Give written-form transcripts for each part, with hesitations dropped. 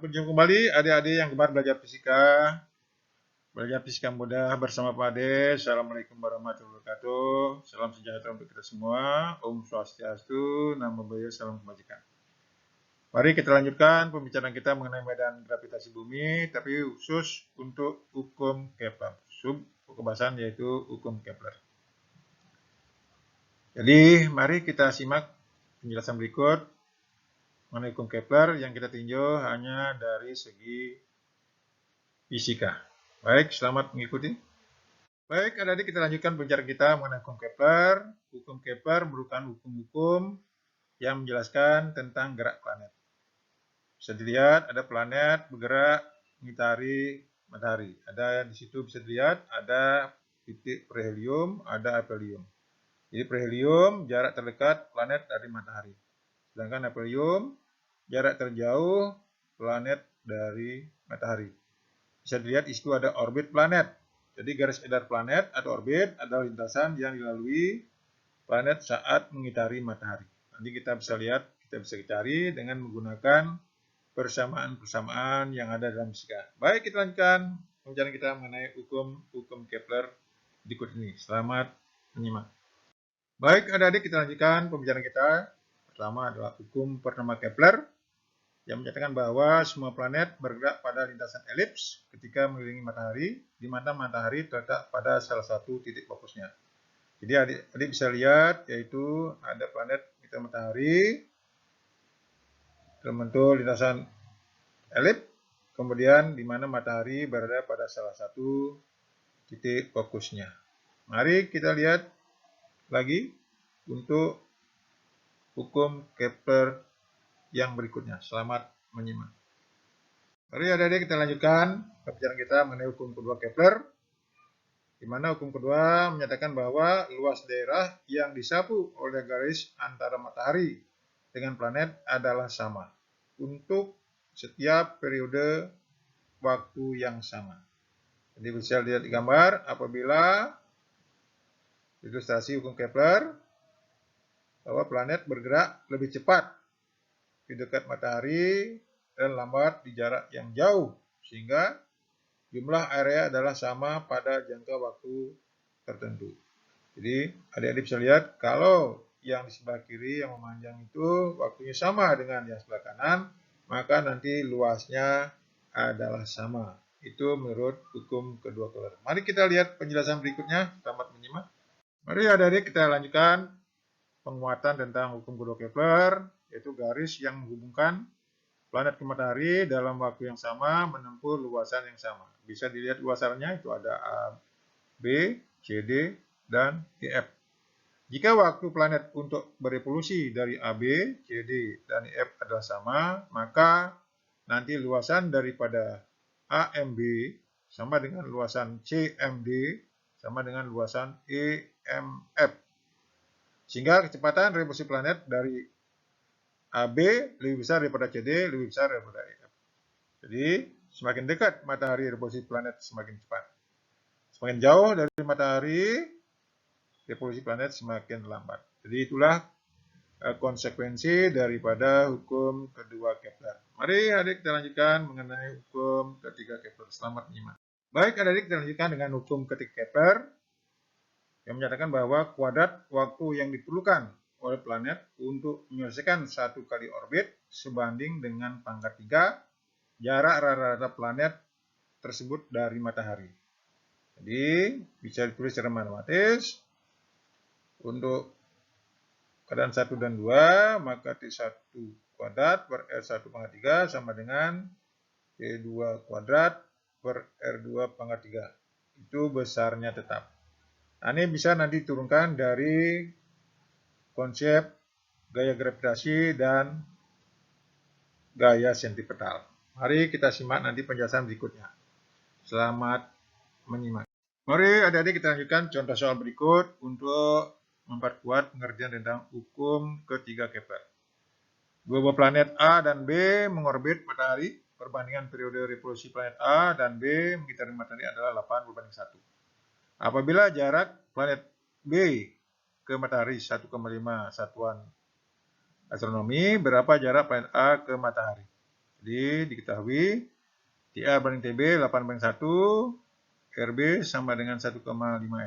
berjumpa kembali adik-adik yang gemar belajar fisika. Belajar fisika mudah bersama Pak Ade. Assalamualaikum warahmatullahi wabarakatuh. Salam sejahtera untuk kita semua. Om Swastiastu, Namo Buddhaya, salam kebajikan. Mari kita lanjutkan pembicaraan kita mengenai medan gravitasi bumi, tapi khusus untuk hukum Kepler. Sub pembahasan yaitu hukum Kepler. Jadi, mari kita simak penjelasan berikut mengenai hukum Kepler yang kita tinjau hanya dari segi fisika. Baik, selamat mengikuti. Baik, adik-adik, kita lanjutkan pembicaraan kita mengenai hukum Kepler. Hukum Kepler merupakan hukum-hukum yang menjelaskan tentang gerak planet. Bisa dilihat ada planet bergerak mengitari matahari. Ada di situ bisa dilihat ada titik perihelium, ada aphelium. Jadi perihelium jarak terdekat planet dari matahari. Sedangkan aphelium jarak terjauh planet dari matahari. Bisa dilihat di situ ada orbit planet. Jadi garis edar planet atau orbit adalah lintasan yang dilalui planet saat mengitari matahari. Nanti kita bisa lihat, kita bisa cari dengan menggunakan persamaan-persamaan yang ada dalam fisika. Baik, kita lanjutkan pembicaraan kita mengenai hukum Kepler berikut ini. Selamat menyimak. Baik, adik-adik, kita lanjutkan pembicaraan kita. Pertama adalah hukum pertama Kepler yang menyatakan bahwa semua planet bergerak pada lintasan elips ketika mengelilingi matahari, di mana matahari terletak pada salah satu titik fokusnya. Jadi adik-adik bisa lihat, yaitu ada planet kita matahari terbentuk lintasan elips, kemudian di mana matahari berada pada salah satu titik fokusnya. Mari kita lihat lagi untuk hukum Kepler yang berikutnya. Selamat menyimak. Mari adik-adik kita lanjutkan pembicaraan kita mengenai hukum kedua Kepler, di mana hukum kedua menyatakan bahwa luas daerah yang disapu oleh garis antara matahari dengan planet adalah sama untuk setiap periode waktu yang sama. Jadi bisa lihat di gambar, apabila ilustrasi hukum Kepler bahwa planet bergerak lebih cepat di dekat matahari dan lambat di jarak yang jauh, sehingga jumlah area adalah sama pada jangka waktu tertentu. Jadi adik-adik bisa lihat, kalau yang di sebelah kiri yang memanjang itu waktunya sama dengan yang sebelah kanan, maka nanti luasnya adalah sama. Itu menurut hukum kedua Kepler. Mari kita lihat penjelasan berikutnya. Selamat menyimak. Mari adik-adik kita lanjutkan penguatan tentang hukum kedua Kepler, yaitu garis yang menghubungkan planet ke matahari dalam waktu yang sama menempuh luasan yang sama. Bisa dilihat luasannya, itu ada A, B, C, D, dan EF. Jika waktu planet untuk berevolusi dari AB, CD, dan EF adalah sama, maka nanti luasan daripada AMB sama dengan luasan CMD sama dengan luasan EMF. Sehingga kecepatan revolusi planet dari AB lebih besar daripada CD, lebih besar daripada EF. Jadi semakin dekat matahari, revolusi planet semakin cepat. Semakin jauh dari matahari, revolusi planet semakin lambat. Jadi itulah konsekuensi daripada hukum kedua Kepler. Mari adik kita lanjutkan mengenai hukum ketiga Kepler. Selamat menyimak. Baik adik kita lanjutkan dengan hukum ketiga Kepler yang menyatakan bahwa kuadrat waktu yang diperlukan oleh planet untuk menyelesaikan satu kali orbit sebanding dengan pangkat 3 jarak rata-rata planet tersebut dari matahari. Jadi bisa ditulis secara matematis. Untuk keadaan 1 dan 2, maka T1 kuadrat per R1 pangkat 3 sama dengan T2 kuadrat per R2 pangkat 3. Itu besarnya tetap. Nah, ini bisa nanti diturunkan dari konsep gaya gravitasi dan gaya sentripetal. Mari kita simak nanti penjelasan berikutnya. Selamat menyimak. Mari adik-adik kita lanjutkan contoh soal berikut untuk memperkuat pengertian tentang hukum ketiga Kepler. Dua buah planet A dan B mengorbit matahari. Perbandingan periode revolusi planet A dan B mengitari matahari adalah 8:1. Apabila jarak planet B ke matahari 1,5 satuan astronomi, berapa jarak planet A ke matahari? Jadi diketahui TA banding TB 8/1, RB sama dengan 1,5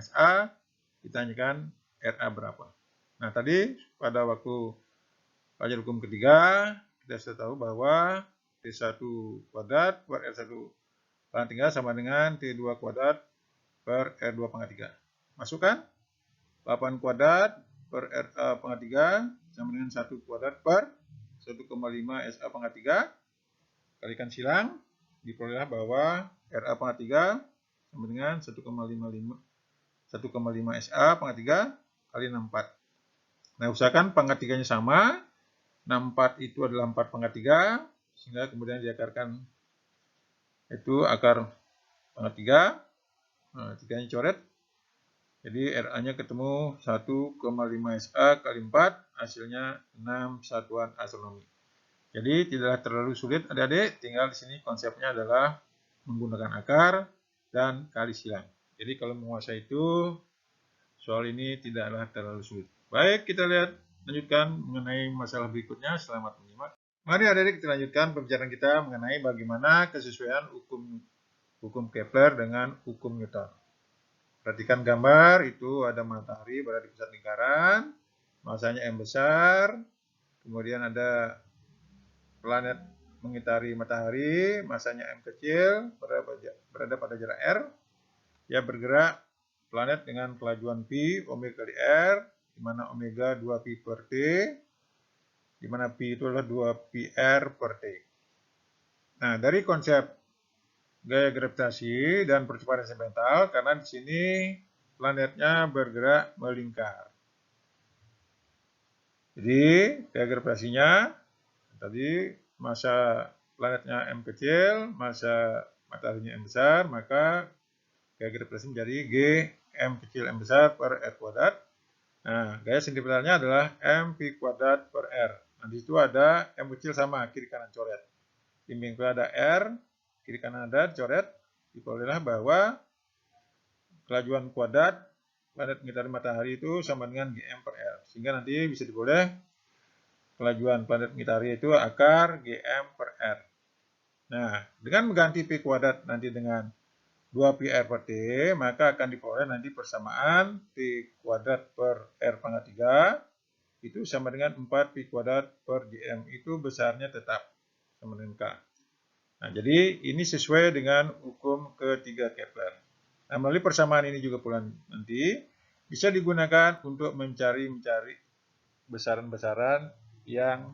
SA, kita tanyakan RA berapa. Nah tadi pada waktu pelajaran hukum ketiga, kita sudah tahu bahwa T1 kuadrat per R1 pangkat 3 sama dengan T2 kuadrat per R2 pangkat 3. Masukkan 8 kuadrat per RA pangkat 3 sama dengan 1 kuadrat per 1,5 SA pangkat 3. Kalikan silang, diperolehlah bahwa RA pangkat 3 sama dengan 1,5 SA pangkat 3 kali 64. Nah, usahakan pangkat 3-nya sama. 64 itu adalah 4 pangkat 3, sehingga kemudian diakarkan itu akar pangkat 3. Nah, 3-nya coret. Jadi RA-nya ketemu 1,5 SA kali 4, hasilnya 6 satuan astronomi. Jadi tidaklah terlalu sulit adik-adik, tinggal di sini konsepnya adalah menggunakan akar dan kali silang. Jadi kalau menguasai itu, soal ini tidaklah terlalu sulit. Baik, kita lihat lanjutkan mengenai masalah berikutnya. Selamat menyimak. Mari adik-adik kita lanjutkan pembicaraan kita mengenai bagaimana kesesuaian hukum Kepler dengan hukum Newton. Perhatikan gambar, itu ada matahari berada di pusat lingkaran, masanya M besar, kemudian ada planet mengitari matahari, masanya M kecil, berada pada jarak R. Dia bergerak planet dengan kelajuan pi, omega kali R, di mana omega 2pi per T, di mana pi itu adalah 2πr per T. Nah, dari konsep gaya gravitasi dan percepatan eksperimental, karena di sini planetnya bergerak melingkar. Jadi, gaya gravitasinya tadi massa planetnya M kecil, massa mataharinya M besar, maka gaya gravitasi menjadi G M kecil M besar per R kuadrat. Nah, gaya sentimentalnya adalah MP kuadrat per R. Nah, di situ ada M kecil sama, kiri kanan coret. Di minggu ada R, kiri kanan ada coret. Diperolehlah bahwa kelajuan kuadrat planet mengitari matahari itu sama dengan GM per R. Sehingga nanti bisa diperoleh kelajuan planet mengitari itu akar GM per R. Nah, dengan mengganti P kuadrat nanti dengan 2πr per T, maka akan diperoleh nanti persamaan T kuadrat per R pangkat 3 itu sama dengan 4π kuadrat per GM, itu besarnya tetap sama dengan K. Nah, jadi ini sesuai dengan hukum ketiga Kepler. Nah, melalui persamaan ini juga pula nanti bisa digunakan untuk mencari besaran-besaran yang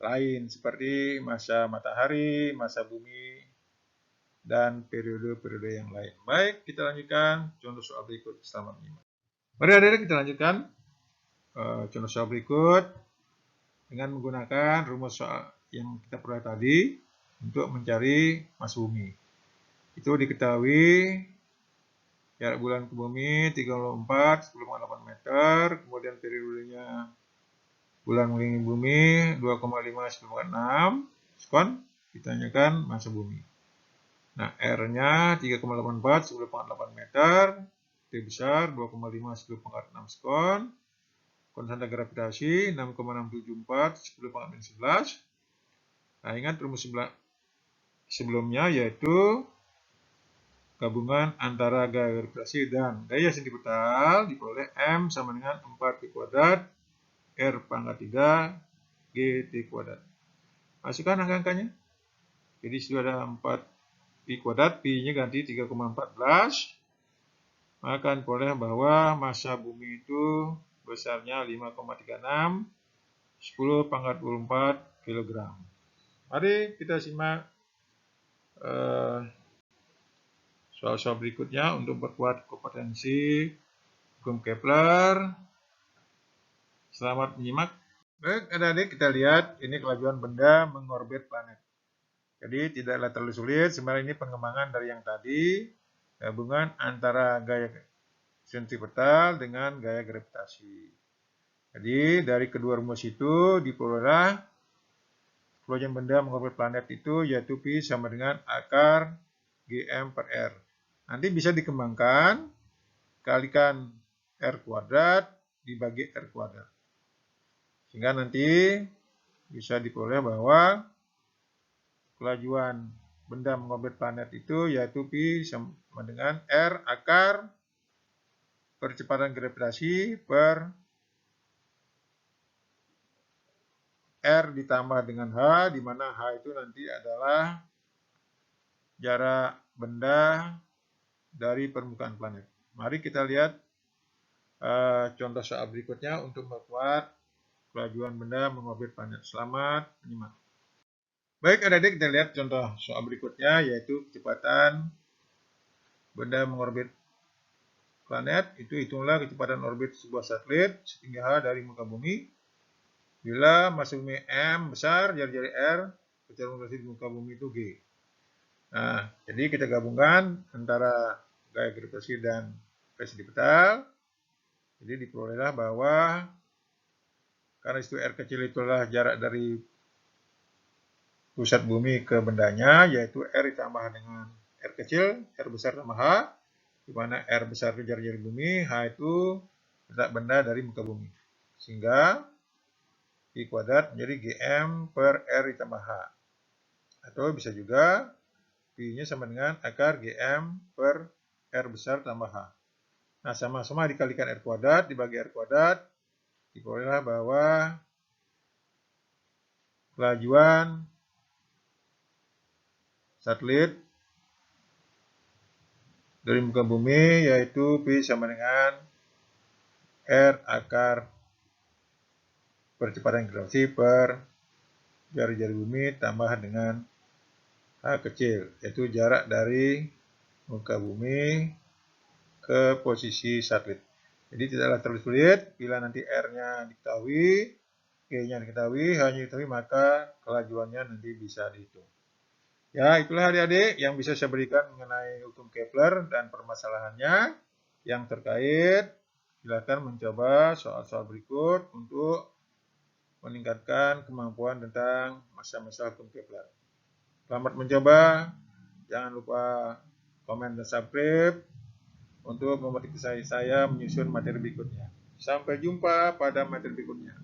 lain seperti massa matahari, massa bumi, dan periode-periode yang lain. Baik, kita lanjutkan contoh soal berikut. Selamat menyimak. Mari adik-adik kita lanjutkan contoh soal berikut dengan menggunakan rumus soal yang kita peroleh tadi untuk mencari massa bumi. Itu diketahui jarak bulan ke bumi 3,4 10,8 meter, kemudian periodenya bulan mengelilingi bumi 2,5 10,6 sekon, ditanyakan massa bumi. Nah, R-nya 3,84 10,8 meter, T besar 2,5 10,6 sekon, konstanta gravitasi 6,674 10,11. Nah, ingat rumus sebelumnya yaitu gabungan antara gaya gravitasi dan gaya sentripetal diperoleh M sama dengan 4π kuadrat R pangkat 3 GT kuadrat. Masukkan angka-angkanya. Jadi sudah ada 4π kuadrat, pi-nya ganti 3,14. Maka akan diperoleh bahwa massa bumi itu besarnya 5,36 10 pangkat 24 kg. Mari kita simak soal-soal berikutnya untuk memperkuat kompetensi hukum Kepler. Selamat menyimak. Baik, adik-adik kita lihat ini kelajuan benda mengorbit planet. Jadi tidaklah terlalu sulit, sebenarnya ini pengembangan dari yang tadi, gabungan antara gaya sentripetal dengan gaya gravitasi. Jadi dari kedua rumus itu diperoleh kelajuan benda mengorbit planet itu yaitu pi sama dengan akar GM per R. Nanti bisa dikembangkan, kalikan R kuadrat dibagi R kuadrat. Sehingga nanti bisa diperoleh bahwa kelajuan benda mengorbit planet itu yaitu Pi sama dengan R akar percepatan gravitasi per R ditambah dengan H, di mana H itu nanti adalah jarak benda dari permukaan planet. Mari kita lihat contoh soal berikutnya untuk membuat kelajuan benda mengorbit planet. Selamat menyimak. Baik adik-adik, kita lihat contoh soal berikutnya yaitu kecepatan benda mengorbit planet. Itu hitunglah kecepatan orbit sebuah satelit setinggi H dari muka bumi. Bila massa bumi M besar, jari-jari R, kecepatan gravitasi di muka bumi itu G. Nah, jadi kita gabungkan antara gaya gravitasi dan V sentripetal. Jadi diperolehlah bahwa karena itu R kecil itulah jarak dari pusat bumi ke bendanya, yaitu R ditambah dengan R kecil, R besar tambah H, di mana R besar itu jari-jari bumi, H itu letak benda dari muka bumi. Sehingga I kuadrat menjadi GM per R ditambah H. Atau bisa juga Pi-nya sama dengan akar GM per R besar tambah H. Nah, sama-sama dikalikan R kuadrat, dibagi R kuadrat, diperolehlah bahwa kelajuan satelit dari muka bumi yaitu Pi sama dengan R akar percepatan gravitasi per jari-jari bumi tambah dengan H kecil, yaitu jarak dari muka bumi ke posisi satelit. Jadi tidaklah terlalu sulit, bila nanti R-nya diketahui, G-nya diketahui, H-nya diketahui, maka kelajuannya nanti bisa dihitung. Ya, itulah adik-adik yang bisa saya berikan mengenai hukum Kepler dan permasalahannya yang terkait. Silakan mencoba soal-soal berikut untuk meningkatkan kemampuan tentang masalah-masalah hukum Kepler. Selamat mencoba. Jangan lupa komen dan subscribe untuk memotivasi saya menyusun materi berikutnya. Sampai jumpa pada materi berikutnya.